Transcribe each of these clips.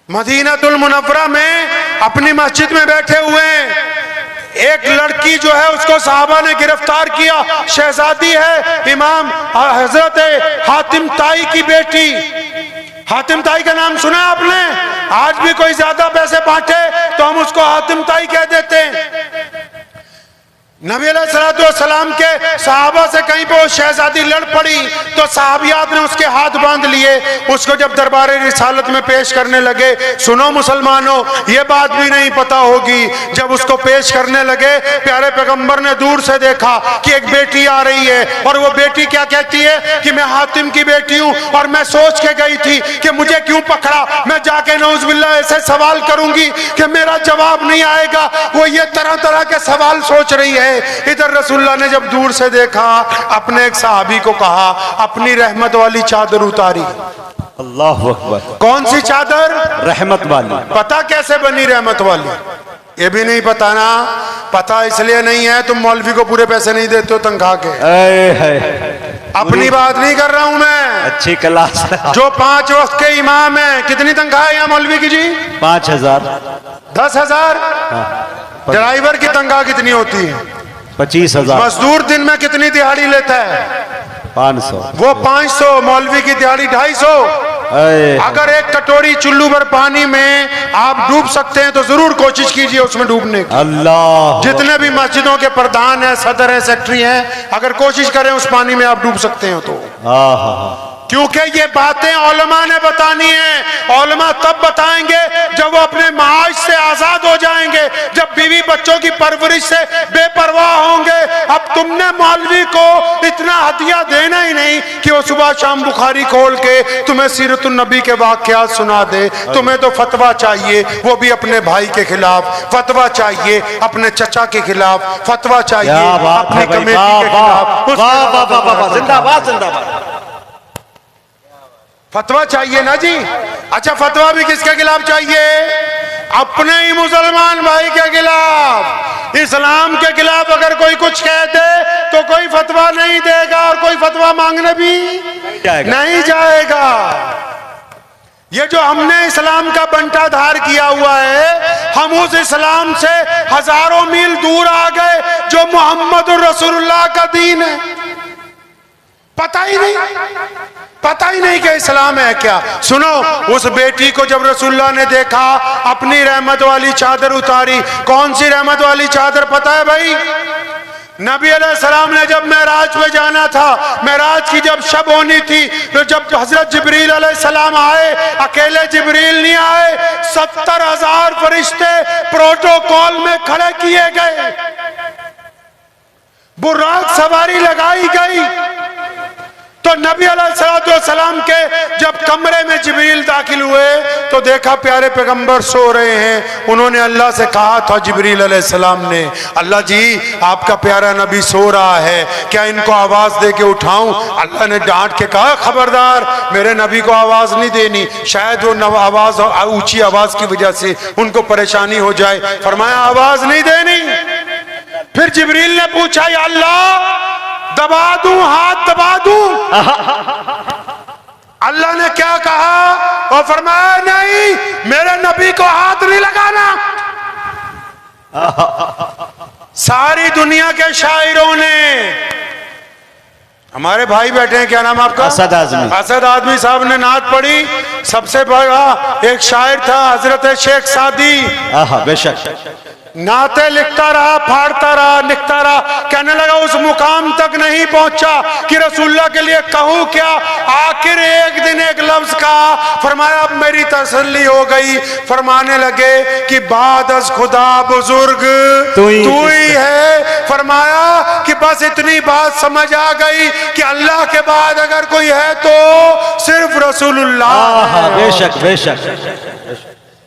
मदीनातुल मुनव्वरा में अपनी मस्जिद में बैठे हुए हैं। एक लड़की जो है उसको सहाबा ने गिरफ्तार किया। शहजादी है इमाम हजरत हातिम ताई की बेटी। हातिम ताई का नाम सुना आपने? आज भी कोई ज्यादा पैसे बांटे तो हम उसको हातिम ताई कह देते हैं। नबी अलैहिस्सलाम के सहाबा से कहीं पे वो शहजादी लड़ पड़ी तो सहाबियात ने उसके हाथ बांध लिए। उसको जब दरबार रिसालत में पेश करने लगे, सुनो मुसलमानों, ये बात भी नहीं पता होगी, जब उसको पेश करने लगे प्यारे पैगंबर ने दूर से देखा कि एक बेटी आ रही है और वो बेटी क्या कहती है कि मैं हातिम की बेटी हूँ और मैं सोच के गई थी कि मुझे क्यों पकड़ा, मैं जाके नौजुबिल्लाह ऐसे सवाल करूंगी कि मेरा जवाब नहीं आएगा। वो ये तरह तरह के सवाल सोच रही है। इधर रसूलुल्लाह ने जब दूर से देखा, अपने एक सहाबी को कहा अपनी रहमत वाली चादर उतारी। अल्लाह अकबर। कौन सी चादर? रहमत वाली। पता कैसे बनी रहमत वाली? ये भी नहीं पता ना? पता इसलिए नहीं है तुम मौलवी को पूरे पैसे नहीं देते हो तनख्वाह के। अपनी बात नहीं कर रहा हूं मैं, अच्छी क्लास। जो 5 वक्त के इमाम है, कितनी तनख्वाह है यहाँ मौलवी की जी? 5000। 10,000। ड्राइवर की तनख्वाह कितनी होती है? 25,000। मजदूर दिन में कितनी दिहाड़ी लेता है? 500। वो 500। मौलवी की दिहाड़ी 250। अगर एक कटोरी चुल्लू भर पानी में आप डूब सकते हैं तो जरूर कोशिश कीजिए उसमें डूबने की। अल्लाह। जितने भी मस्जिदों के प्रधान हैं, सदर हैं, सेक्रेटरी हैं, अगर कोशिश करें उस पानी में आप डूब सकते हैं तो। क्योंकि ये बातें उलमा ने बतानी है। उलमा तब बताएंगे जब वो अपने माश से आजाद हो जाएंगे, जब बीवी बच्चों की परवरिश से बेपरवाह होंगे। अब तुमने मौलवी को इतना हदिया देना ही नहीं कि वो सुबह शाम बुखारी खोल के तुम्हें सीरतुन नबी के वाकयात सुना दे। तुम्हें तो फतवा चाहिए, वो भी अपने भाई के खिलाफ। फतवा चाहिए अपने चचा के खिलाफ। फतवा चाहिए अपनी कमेटी के खिलाफ। जिंदाबाद जिंदाबाद। फतवा चाहिए ना जी। अच्छा, फतवा भी किसके खिलाफ चाहिए? अपने ही मुसलमान भाई के खिलाफ। इस्लाम के खिलाफ अगर कोई कुछ कह दे तो कोई फतवा नहीं देगा और कोई फतवा मांगने भी नहीं जाएगा। ये जो हमने इस्लाम का बंटाधार किया हुआ है, हम उस इस्लाम से हजारों मील दूर आ गए जो मोहम्मद रसूलुल्लाह का दीन है। पता ही नहीं कि इस्लाम है क्या। सुनो, उस बेटी को जब रसूलुल्लाह ने देखा, अपनी रहमत वाली चादर उतारी। कौन सी रहमत वाली चादर पता है भाई? नबी अलैहिस्सलाम ने जब मेराज पे जाना था, मेराज की जब शब होनी थी, तो जब हजरत जिब्रील अलैहिस्सलाम आए, अकेले जिब्रील नहीं आए, 70,000 फरिश्ते प्रोटोकॉल में खड़े किए गए। बुर्राक सवारी लगाई गई। तो नबी अलैहिस्सलाम के जब कमरे में जिब्रील दाखिल हुए तो देखा प्यारे पैगंबर सो रहे हैं। उन्होंने अल्लाह से कहा था, जिब्रील अलैहिस्सलाम ने, अल्लाह जी आपका प्यारा नबी सो रहा है, क्या इनको आवाज दे के उठाऊं? अल्लाह ने डांट के कहा, खबरदार, मेरे नबी को आवाज नहीं देनी, शायद वो आवाज ऊंची आवाज की वजह से उनको परेशानी हो जाए। फरमाया आवाज नहीं देनी। फिर जिब्रील ने पूछा, या अल्लाह दबा दूं, हाथ दबा दूं? अल्लाह ने क्या कहा? और फरमाया नहीं, मेरे नबी को हाथ नहीं लगाना। सारी दुनिया के शायरों ने, हमारे भाई बैठे हैं, क्या नाम आपका? असद आजमी। असद आजमी साहब ने नात पढ़ी। सबसे बड़ा एक शायर था हजरत शेख सादी। बेशक। नाते लिखता रहा, फाड़ता रहा, लिखता रहा, कहने लगा उस मुकाम तक नहीं पहुंचा कि रसूलुल्लाह के लिए कहूं क्या। आखिर एक दिन एक लफ्ज कहा, फरमाया अब मेरी तसल्ली हो गई। फरमाने लगे कि बाद अज खुदा बुजुर्ग तू ही है। फरमाया कि बस इतनी बात समझ आ गई कि अल्लाह के बाद अगर कोई है तो सिर्फ रसूलुल्लाह। बेशक बेशक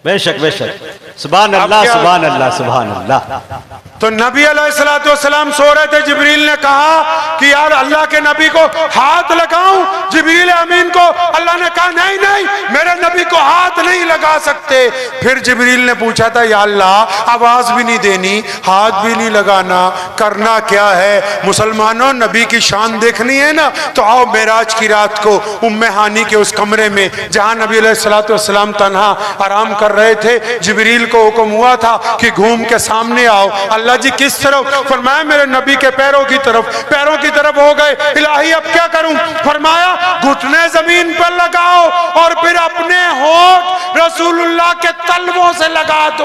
बेशक बेशक। सुभान अल्लाह सुभान अल्लाह सुभान अल्लाह। तो नबी अलैहिस्सलाम सो रहे थे। जिब्रील ने कहा कि यार अल्लाह के नबी को हाथ लगाऊं? जिब्रील अमीन को अल्लाह ने कहा नहीं नहीं, मेरे नबी को हाथ हाथ नहीं लगा सकते। फिर जिब्रील ने पूछा था, या अल्लाह, आवाज भी नहीं देनी, हाथ भी नहीं लगाना, करना क्या है? मुसलमानों, नबी की शान देखनी है ना, तो आओ मेराज की रात को उम्मे हानी के उस कमरे में जहां नबी अलैहिस्सलाम तन्हा आराम कर रहे थे, जिब्रील को हुक्म हुआ था कि घूम के सामने आओ। अल्लाह जी किस तरफ? फरमाया मेरे नबी के पैरों की तरफ। पैरों की तरफ हो गए। इलाही अब क्या करूं? फरमाया घुटने जमीन पर लगाओ और फिर अपने होंठ रसूलुल्लाह के तलवों से लगा दो।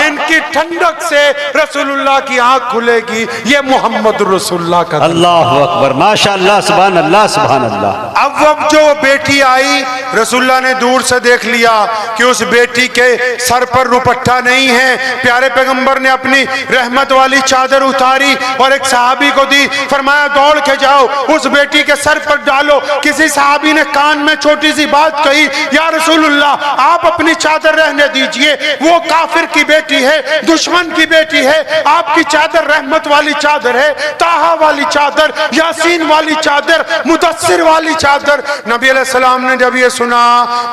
इनकी ठंडक से रसूलुल्लाह की आंख खुलेगी। ये मोहम्मद रसूलुल्लाह का। अल्लाह अकबर, माशाअल्लाह, सुभान अल्लाह, सुभान अल्लाह। अब जो बेटी आई, रसूलुल्लाह ने दूर से देख लिया कि उस बेटी के सर पर दुपट्टा नहीं है। प्यारे पैगंबर ने अपनी रहमत वाली चादर उतारी और एक सहाबी को दी। फरमाया दौड़ के जाओ, उस बेटी के सर पर डालो। किसी सहाबी ने कान में छोटी सी बात कही, या रसूलुल्लाह, आप अपनी चादर रहने दीजिए, वो काफिर की बेटी है, दुश्मन की बेटी है। आपकी चादर रहमत वाली चादर है, ताहा वाली चादर, यासीन वाली चादर, मुदस्सिर वाली चादर। नबी अलैहिस्सलाम ने जब ये सुना,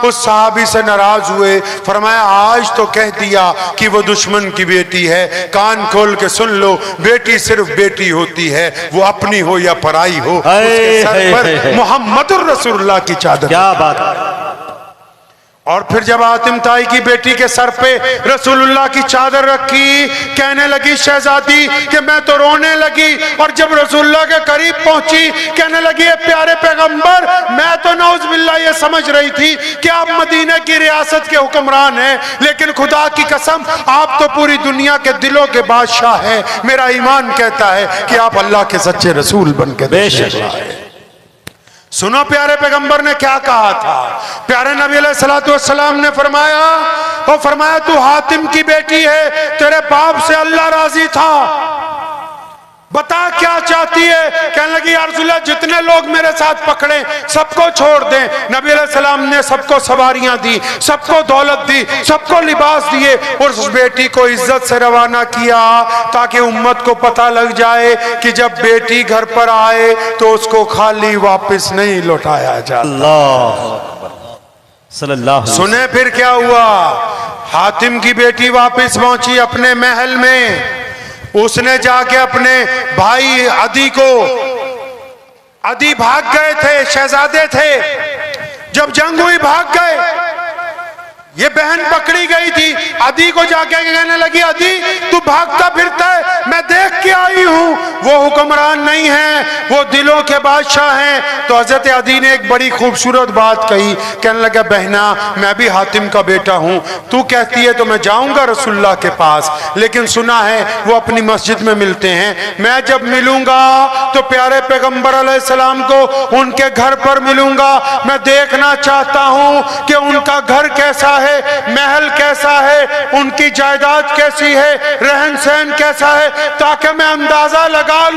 उस सहाबी से नाराज हुए। फरमाया आज तो कह दिया कि वो दुश्मन की बेटी है, कान खोल के सुन लो, बेटी सिर्फ बेटी होती है, वो अपनी हो या पराई हो, उसके सर पर मोहम्मदुर रसूलुल्लाह की चादर। क्या बात। और फिर जब हातिम ताई की बेटी के सर पे रसूलुल्लाह की चादर रखी, कहने लगी शहजादी कि मैं तो रोने लगी। और जब रसूलुल्लाह के करीब पहुंची, कहने लगी प्यारे पैगंबर, मैं तो नौज़ुबिल्लाह ये समझ रही थी कि आप मदीने की रियासत के हुक्मरान हैं, लेकिन खुदा की कसम आप तो पूरी दुनिया के दिलों के बादशाह हैं। मेरा ईमान कहता है कि आप अल्लाह के सच्चे रसूल बन के बेशक। सुनो प्यारे पैगंबर ने क्या कहा था। प्यारे नबी अलैहिस्सलाम ने फरमाया तू हातिम की बेटी है, तेरे बाप से अल्लाह राजी था, बता क्या चाहती है? कहने लगी या रसूलल्लाह, जितने लोग मेरे साथ पकड़े सबको छोड़ दें। नबी अलैहिस्सलाम ने सबको सवारियां दी, सबको दौलत दी, सबको लिबास दिए और उस बेटी को इज्जत से रवाना किया, ताकि उम्मत को पता लग जाए कि जब बेटी घर पर आए तो उसको खाली वापस नहीं लौटाया जाता। सल्लल्लाहु। सुने फिर क्या हुआ। हातिम की बेटी वापस पहुंची अपने महल में। उसने जाके अपने भाई अदी भाग गए थे, शहजादे थे, जब जंग हुई भाग गए। ये बहन पकड़ी गई थी। अदी को जाके कहने लगी, अदी तू भागता फिरता है, मैं देख के आई हूं, वो हुक्मरान नहीं है, वो दिलों के बादशाह हैं। तो हजरत अदी ने एक बड़ी खूबसूरत बात कही। कहने लगा बहना, मैं भी हातिम का बेटा हूं, तू कहती है तो मैं जाऊंगा रसूलुल्लाह के पास, लेकिन सुना है वो अपनी मस्जिद में मिलते हैं। मैं जब मिलूंगा तो प्यारे पैगंबर अलैहिस्सलाम को उनके घर पर मिलूंगा। मैं देखना चाहता हूं कि उनका घर कैसा है, महल कैसा है, उनकी जायदाद कैसी है, रहन सहन कैसा है, ताकि मैं अंदाजा लगा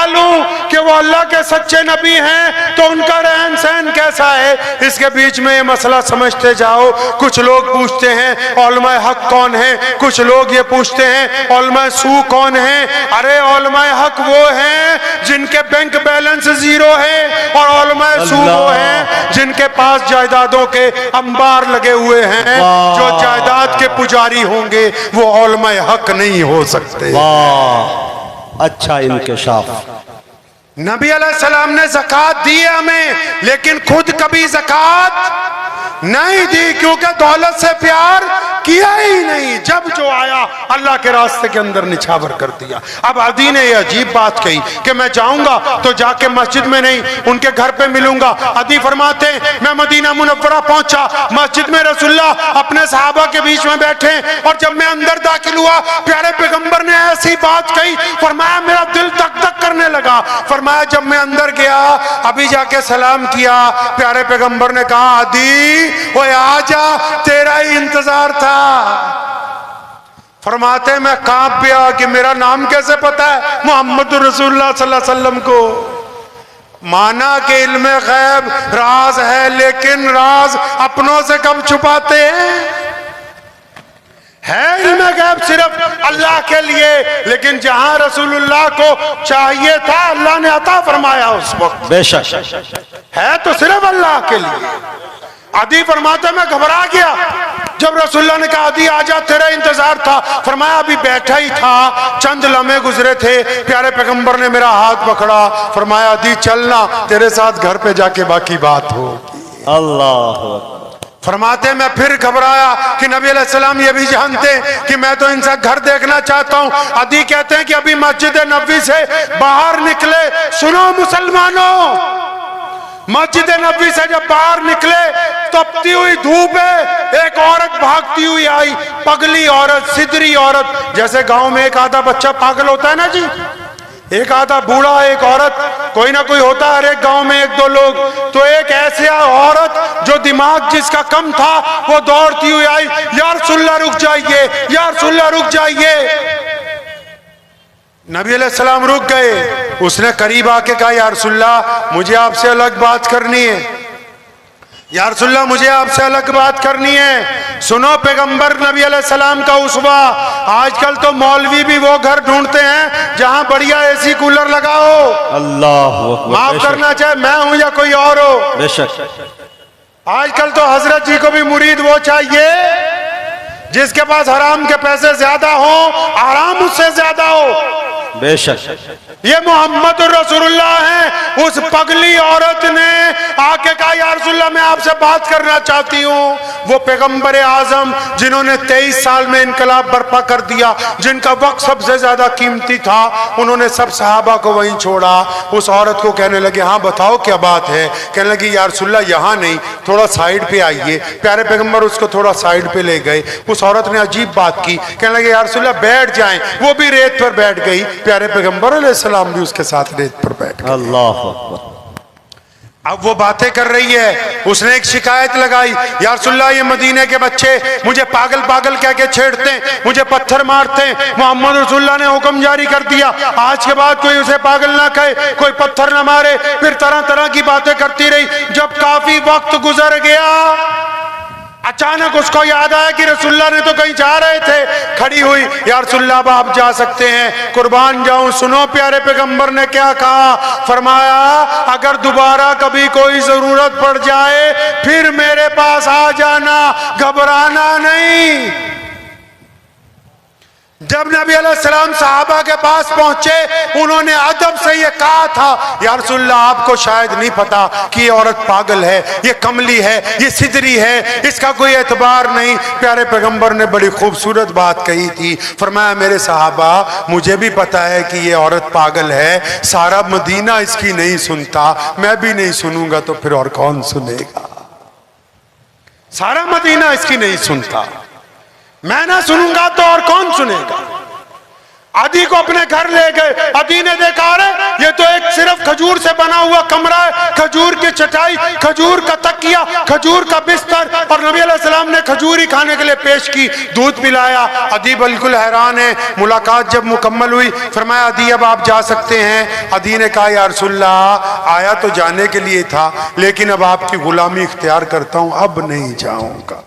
लूं कि वो अल्लाह के सच्चे नबी हैं तो उनका रहन सहन कैसा है। इसके बीच में ये मसला समझते जाओ। कुछ लोग पूछते हैं औलमाए हक कौन है, कुछ लोग ये पूछते हैं औलमाए सू कौन है। अरे औलमाए हक वो हैं जिनके बैंक बैलेंस जीरो है, और औलमाए सू वो हैं जिनके पास जायदादों के अंबार लगे हुए हैं। जो जायदाद के पुजारी होंगे वो औलमाए हक नहीं हो सकते। अच्छा इंकशाफ। नबी अलैहिस्सलाम ने ज़कात दी है हमें, लेकिन खुद कभी ज़कात नहीं दी, क्योंकि दौलत से प्यार किया ही नहीं। जब जो आया अल्लाह के रास्ते के अंदर निछावर कर दिया। अब अदी ने ये अजीब बात कही कि मैं जाऊंगा तो जाके मस्जिद में नहीं, उनके घर पे मिलूंगा। अदी फरमाते मैं मदीना मुनव्वरा पहुंचा, मस्जिद में रसूलुल्लाह अपने सहाबा के बीच में बैठे, और जब मैं अंदर दाखिल हुआ प्यारे पैगंबर ने ऐसी बात कही, फरमाया मेरा दिल धक धक करने लगा। फरमाया जब मैं अंदर गया, अभी जाके सलाम किया, प्यारे पैगंबर ने कहा अदी ओए आजा, तेरा ही इंतजार था। फरमाते मैं कांप गया कि मेरा नाम कैसे पता है मोहम्मद रसूलुल्लाह सल्लल्लाहु अलैहि वसल्लम को। माना कि इल्मे गैब राज है, लेकिन राज अपनों से कब छुपाते हैं। है इल्मे गैब सिर्फ अल्लाह के लिए, लेकिन जहां रसूलुल्लाह को चाहिए था अल्लाह ने अता फरमाया उस वक्त। बेशक है तो सिर्फ अल्लाह के लिए। अदी फरमाते मैं घबरा गया। जब रसूलुल्लाह ने कहा अदी आजा, तेरा इंतजार था। फरमाया अभी बैठा ही था, चंद लम्हे गुजरे थे, प्यारे पैगंबर ने मेरा हाथ पकड़ा, फरमाया अदी चलना, तेरे साथ घर पे जाके बाकी बात हो। अल्लाह फरमाते मैं फिर घबराया कि नबी अलैहिस्सलाम ये भी जानते कि मैं तो इनसे घर देखना चाहता हूँ। अदी कहते हैं कि अभी मस्जिद नबी से बाहर निकले, सुनो मुसलमानों, मस्जिद नबी से जब बाहर निकले, तपती हुई धूप है, एक औरत भागती हुई आई, पगली औरत, सिदरी औरत। जैसे गांव में एक आधा बच्चा पागल होता है ना जी, एक आधा बूढ़ा, एक औरत, कोई ना कोई होता है हर एक गांव में एक दो लोग। तो एक ऐसी औरत जो दिमाग जिसका कम था, वो दौड़ती हुई आई, या रसूलल्लाह रुक जाइए, या रसूलल्लाह रुक जाइए। नबी अलैहिस्सलाम रुक गए। उसने करीब आके कहा या रसूलल्लाह मुझे आपसे अलग बात करनी है, या रसूलल्लाह मुझे आपसे अलग बात करनी है। सुनो पैगंबर नबी अलैहिस्सलाम का उसवा, आजकल तो मौलवी भी वो घर ढूंढते हैं जहां बढ़िया एसी कूलर लगा हो। अल्लाह माफ करना चाहे मैं हूं या कोई और हो, बेशक। आजकल तो हजरत जी को भी मुरीद वो चाहिए जिसके पास हराम के पैसे ज्यादा हो, आराम उससे ज्यादा हो। बेशक ये मोहम्मद रसूलुल्लाह हैं। उस पगली औरत ने आके कहा या रसूलल्लाह मैं आपसे बात करना चाहती हूँ। वो पैगंबर आजम जिन्होंने 23 साल में इनकलाब बर्पा कर दिया, जिनका वक्त सबसे ज्यादा कीमती था, उन्होंने सब सहाबा को वहीं छोड़ा। उस औरत को कहने लगे हाँ बताओ क्या बात है। कहने लगी या रसूलल्लाह यहाँ नहीं, थोड़ा साइड पे आइए। प्यारे पैगंबर उसको थोड़ा साइड पे ले गए। उस औरत ने अजीब बात की, कहने लगे या रसूलल्लाह बैठ जाएं। वो भी रेत पर बैठ गई, प्यारे पैगंबर अलैहिस्सलाम भी उसके साथ रेत पर बैठ गए। अल्लाह। अब वो बातें कर रही है। उसने एक शिकायत लगाई, या रसूलल्लाह ये मदीने के बच्चे मुझे पागल पागल कह के छेड़ते हैं, मुझे पत्थर मारते हैं। मोहम्मद रसूलुल्लाह ने हुक्म जारी कर दिया आज के बाद कोई उसे पागल ना कहे, कोई पत्थर ना मारे। फिर तरह तरह की बातें करती रही। जब काफी वक्त गुजर गया, अचानक उसको याद आया कि रसूलुल्लाह ने तो कहीं जा रहे थे। खड़ी हुई, या रसूलुल्लाह अब आप जा सकते हैं, कुर्बान जाऊं। सुनो प्यारे पैगंबर ने क्या कहा, फरमाया अगर दोबारा कभी कोई जरूरत पड़ जाए फिर मेरे पास आ जाना, घबराना नहीं। जब नबी अलैहिस्सलाम सहाबा के पास पहुंचे, उन्होंने अदब से ये कहा था या रसूलल्लाह आपको शायद नहीं पता कि ये औरत पागल है, ये कमली है, ये सिदरी है, इसका कोई एतबार नहीं। प्यारे पैगंबर ने बड़ी खूबसूरत बात कही थी। फरमाया मेरे सहाबा मुझे भी पता है कि ये औरत पागल है, सारा मदीना इसकी नहीं सुनता, मैं भी नहीं सुनूंगा तो फिर और कौन सुनेगा। सारा मदीना इसकी नहीं सुनता, मैं ना सुनूंगा तो और कौन सुनेगा। अदी को अपने घर ले गए। अदी ने देखा अरे ये तो एक सिर्फ खजूर से बना हुआ कमरा है, खजूर की चटाई, खजूर का तकिया, खजूर का बिस्तर, और नबी अलैहिस्सलाम ने खजूर ही खाने के लिए पेश की, दूध पिलाया। अदी बिल्कुल हैरान है। मुलाकात जब मुकम्मल हुई, फरमाया अदी अब आप जा सकते हैं। अदी ने कहा या रसूलल्लाह आया तो जाने के लिए था, लेकिन अब आपकी गुलामी इख्तियार करता हूं, अब नहीं जाऊंगा।